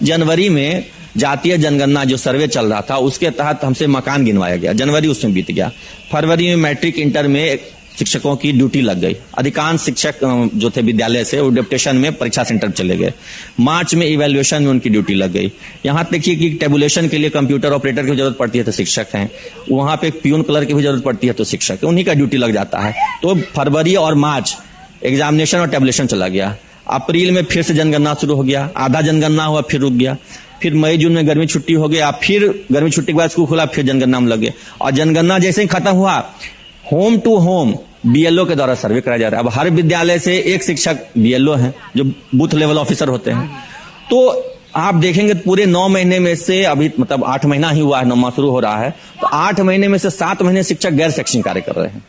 जनवरी में जातीय जनगणना जो सर्वे चल रहा था उसके तहत हमसे मकान गिनवाया गया, जनवरी उसमें बीत गया। फरवरी में मैट्रिक इंटर में शिक्षकों की ड्यूटी लग गई। अधिकांश शिक्षक जो थे विद्यालय से वो डेप्यूटेशन में परीक्षा सेंटर चले गए। मार्च में इवैल्यूएशन में उनकी ड्यूटी लग गई। यहाँ देखिए कि टेबुलेशन के लिए कंप्यूटर ऑपरेटर की जरूरत पड़ती है तो शिक्षक हैं, वहां पे पियून क्लर्क की भी जरूरत पड़ती है तो शिक्षक है, उन्हीं का ड्यूटी लग जाता है। तो फरवरी और मार्च एग्जामिनेशन और टेबुलेशन चला गया। अप्रैल में फिर से जनगणना शुरू हो गया, आधा जनगणना हुआ फिर रुक गया। फिर मई जून में गर्मी छुट्टी हो गया, फिर गर्मी छुट्टी के बाद स्कूल खुला, फिर जनगणना में लगे। और जनगणना जैसे ही खत्म हुआ, होम टू होम बीएलओ के द्वारा सर्वे कराया जा रहा है। अब हर विद्यालय से एक शिक्षक बीएलओ हैं जो बूथ लेवल ऑफिसर होते हैं। तो आप देखेंगे पूरे 9 महीने में से, अभी मतलब 8 महीना ही हुआ है, 9वां शुरू हो रहा है, तो 8 महीने में से 7 महीने शिक्षक गैर शैक्षणिक कार्य कर रहे हैं।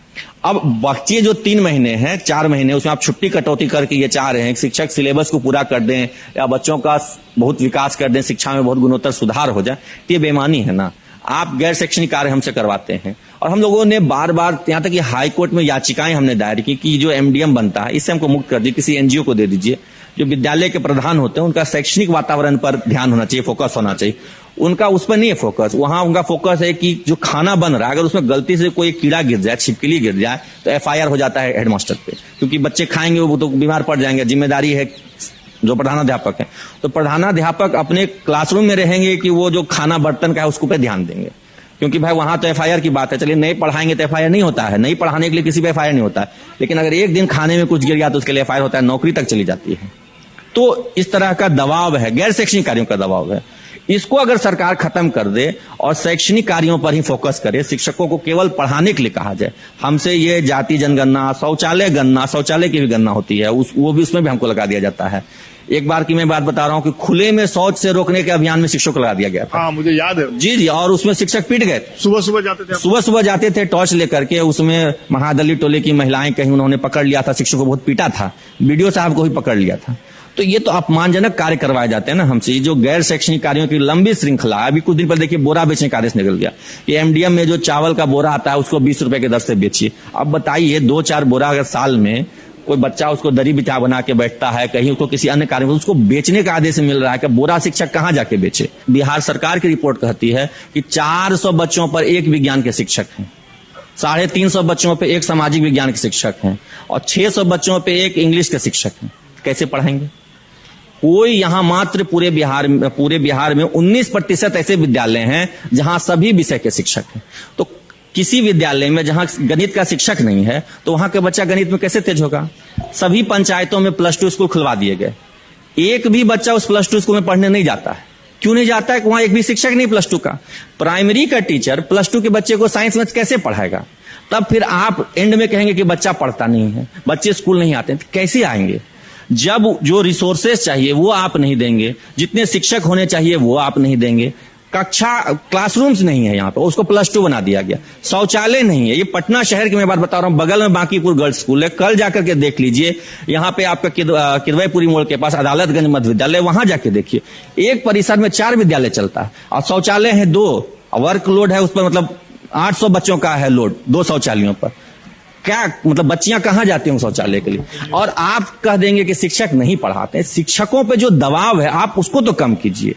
अब बच्चे जो 3 महीने हैं, 4 महीने, उसमें आप छुट्टी कटौती करके ये चाह रहे हैं कि शिक्षक सिलेबस को पूरा कर दें या बच्चों का बहुत विकास कर दें, शिक्षा में बहुत गुणोत्तर सुधार हो जाए, तो ये बेईमानी है ना। आप गैर शैक्षणिक कार्य हमसे करवाते हैं। और हम लोगों ने बार बार, यहाँ तक कि हाई कोर्ट में याचिकाएं हमने दायर की कि जो एमडीएम बनता है इससे हमको मुक्त कर दीजिए, किसी एनजीओ को दे दीजिए। जो विद्यालय के प्रधान होते हैं उनका शैक्षणिक वातावरण पर ध्यान होना चाहिए, फोकस होना चाहिए। उनका उस पर नहीं है फोकस, वहां उनका फोकस है कि जो खाना बन रहा है अगर उसमें गलती से कोई कीड़ा गिर जाए, छिपकली गिर जाए तो एफआईआर हो जाता है हेडमास्टर पे, क्योंकि बच्चे खाएंगे वो तो बीमार पड़ जाएंगे। जिम्मेदारी है जो प्रधानाध्यापक है, तो प्रधानाध्यापक अपने क्लासरूम में रहेंगे कि वो जो खाना बर्तन का है उसको पे ध्यान देंगे, क्योंकि भाई वहां तो एफआईआर की बात है। चलिए नहीं पढ़ाएंगे तो एफआईआर नहीं होता है, नहीं पढ़ाने के लिए किसी पे एफआईआर नहीं होता है, लेकिन अगर एक दिन खाने में कुछ गिर गया तो उसके लिए एफआईआर होता है, नौकरी तक चली जाती है। तो इस तरह का दबाव है, गैर शैक्षणिक कार्यों का दबाव है। इसको अगर सरकार खत्म कर दे और शैक्षणिक कार्यों पर ही फोकस करे, शिक्षकों को केवल पढ़ाने के लिए कहा जाए। हमसे ये जाति जनगणना, शौचालय गणना, शौचालय की भी गणना होती है, वो भी उसमें भी हमको लगा दिया जाता है। एक बार की मैं बात बता रहा हूं कि खुले में शौच से रोकने के अभियान में शिक्षकों को लगा दिया गया था। हाँ, मुझे याद है। जी जी, और उसमें शिक्षक पीट गए। सुबह सुबह जाते थे टॉर्च लेकर के। उसमें महादलित टोले की महिलाएं कहीं उन्होंने पकड़ लिया था, शिक्षकों को बहुत पीटा था, बीडीओ साहब को भी पकड़ लिया था। तो ये तो अपमानजनक कार्य करवाए जाते हैं ना हमसे। जो गैर शैक्षणिक कार्यों की लंबी श्रृंखला है। अभी कुछ दिन पहले देखिए बोरा बेचने का आदेश निकल गया कि एमडीएम में जो चावल का बोरा आता है उसको 20 रुपए के दर से बेचिए। अब बताइए 2-4 बोरा अगर साल में कोई बच्चा उसको दरी बिछा बना के बैठता है, कहीं उसको किसी अन्य कार्य में उसको बेचने का आदेश मिल रहा है कि बोरा शिक्षक कहां जाके बेचे। बिहार सरकार की रिपोर्ट कहती है कि 400 बच्चों पर एक विज्ञान के शिक्षक हैं, 350 बच्चों पर एक सामाजिक विज्ञान के शिक्षक हैं और 600 बच्चों पर एक इंग्लिश के शिक्षक हैं। कैसे पढ़ाएंगे कोई? यहां मात्र पूरे बिहार में 19% ऐसे विद्यालय हैं जहां सभी विषय के शिक्षक हैं। तो किसी विद्यालय में जहां गणित का शिक्षक नहीं है तो वहां के बच्चा गणित में कैसे तेज होगा? सभी पंचायतों में +2 स्कूल खुलवा दिए गए, एक भी बच्चा उस +2 स्कूल में पढ़ने नहीं जाता है। क्यों नहीं जाता है? वहां एक भी शिक्षक नहीं +2 का। प्राइमरी का टीचर +2 के बच्चे को साइंस मैथ्स कैसे पढ़ाएगा? तब फिर आप एंड में कहेंगे कि बच्चा पढ़ता नहीं है, बच्चे स्कूल नहीं आते, तो कैसे आएंगे? जब जो रिसोर्सेस चाहिए वो आप नहीं देंगे, जितने शिक्षक होने चाहिए वो आप नहीं देंगे, क्लासरूम्स नहीं है यहाँ पे, उसको +2 बना दिया गया, शौचालय नहीं है। ये पटना शहर की मैं बात बता रहा हूँ, बगल में बांकीपुर गर्ल्स स्कूल है, कल जाकर के देख लीजिए। यहाँ पे आपका किदवईपुरी मोड़ के पास अदालतगंज मध्य विद्यालय, वहां जाके देखिए, एक परिसर में 4 विद्यालय चलता है और शौचालय है 2, वर्कलोड है उस पर, मतलब 800 बच्चों का है लोड 2 शौचालयों पर। क्या मतलब बच्चियां कहां जाती हैं शौचालय के लिए? और आप कह देंगे कि शिक्षक नहीं पढ़ाते। शिक्षकों पे जो दबाव है आप उसको तो कम कीजिए।